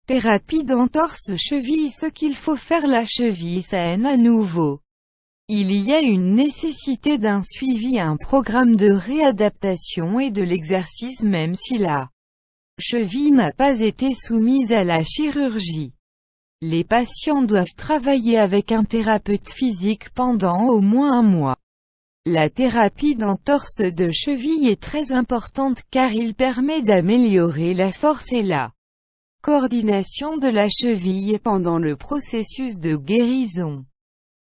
Thérapie d'entorse cheville. Ce qu'il faut faire, la cheville saine à nouveau. Il y a une nécessité d'un suivi, un programme de réadaptation et de l'exercice même si la cheville n'a pas été soumise à la chirurgie. Les patients doivent travailler avec un thérapeute physique pendant au moins un mois. La thérapie d'entorse de cheville est très importante car il permet d'améliorer la force et la coordination de la cheville pendant le processus de guérison.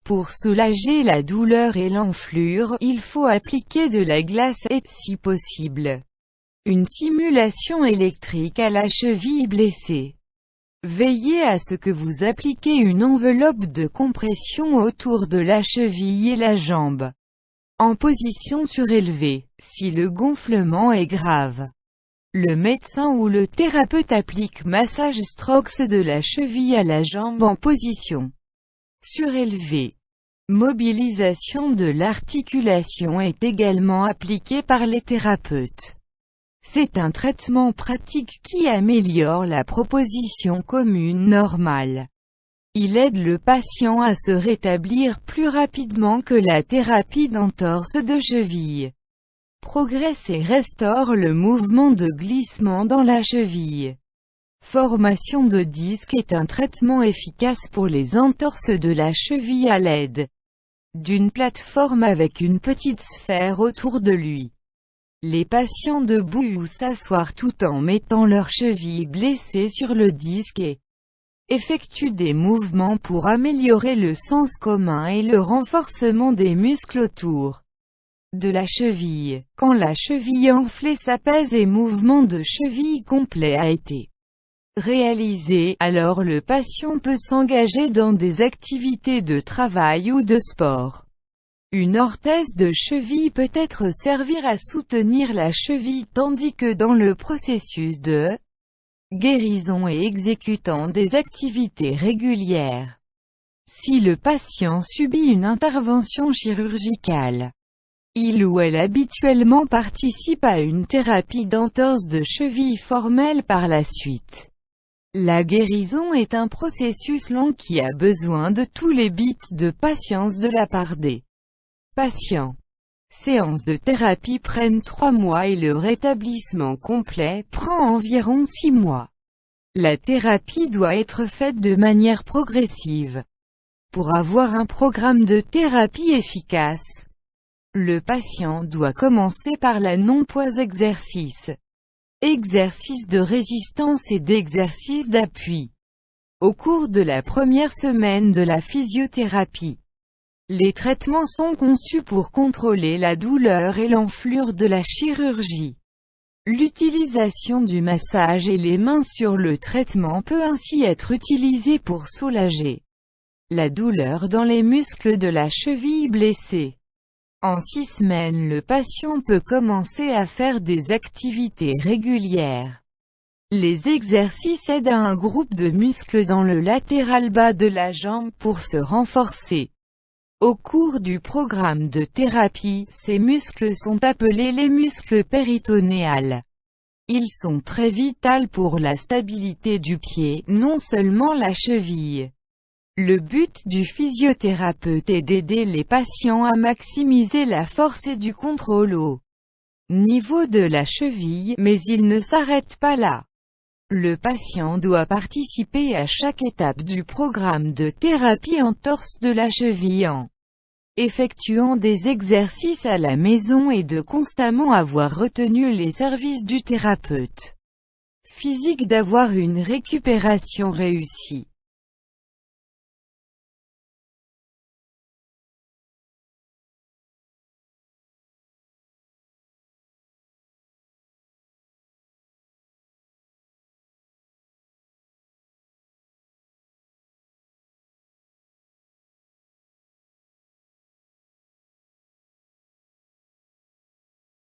Pour soulager la douleur et l'enflure, il faut appliquer de la glace et, si possible, une stimulation électrique à la cheville blessée. Veillez à ce que vous appliquez une enveloppe de compression autour de la cheville et la jambe, en position surélevée, si le gonflement est grave. Le médecin ou le thérapeute applique massage strokes de la cheville à la jambe en position surélevée. Mobilisation de l'articulation est également appliquée par les thérapeutes. C'est un traitement pratique qui améliore la proposition commune normale. Il aide le patient à se rétablir plus rapidement que la thérapie d'entorse de cheville. Progresse et restaure le mouvement de glissement dans la cheville. Formation de disque est un traitement efficace pour les entorses de la cheville à l'aide d'une plateforme avec une petite sphère autour de lui. Les patients debout ou s'asseoir tout en mettant leur cheville blessée sur le disque et effectuent des mouvements pour améliorer le sens commun et le renforcement des muscles autour de la cheville. Quand la cheville enflée s'apaise et mouvement de cheville complet a été réalisé, alors le patient peut s'engager dans des activités de travail ou de sport. Une orthèse de cheville peut être servir à soutenir la cheville tandis que dans le processus de guérison et exécutant des activités régulières. Si le patient subit une intervention chirurgicale, il ou elle habituellement participe à une thérapie d'entorse de cheville formelle par la suite. La guérison est un processus long qui a besoin de tous les bits de patience de la part des patients. Séances de thérapie prennent 3 mois et le rétablissement complet prend environ 6 mois. La thérapie doit être faite de manière progressive. Pour avoir un programme de thérapie efficace, le patient doit commencer par la non-poids exercice de résistance et d'exercice d'appui. Au cours de la première semaine de la physiothérapie, les traitements sont conçus pour contrôler la douleur et l'enflure de la chirurgie. L'utilisation du massage et les mains sur le traitement peut ainsi être utilisée pour soulager la douleur dans les muscles de la cheville blessée. En 6 semaines, le patient peut commencer à faire des activités régulières. Les exercices aident à un groupe de muscles dans le latéral bas de la jambe pour se renforcer. Au cours du programme de thérapie, ces muscles sont appelés les muscles péritonéales. Ils sont très vitaux pour la stabilité du pied, non seulement la cheville. Le but du physiothérapeute est d'aider les patients à maximiser la force et du contrôle au niveau de la cheville, mais il ne s'arrête pas là. Le patient doit participer à chaque étape du programme de thérapie entorse de la cheville en effectuant des exercices à la maison et de constamment avoir retenu les services du thérapeute physique d'avoir une récupération réussie.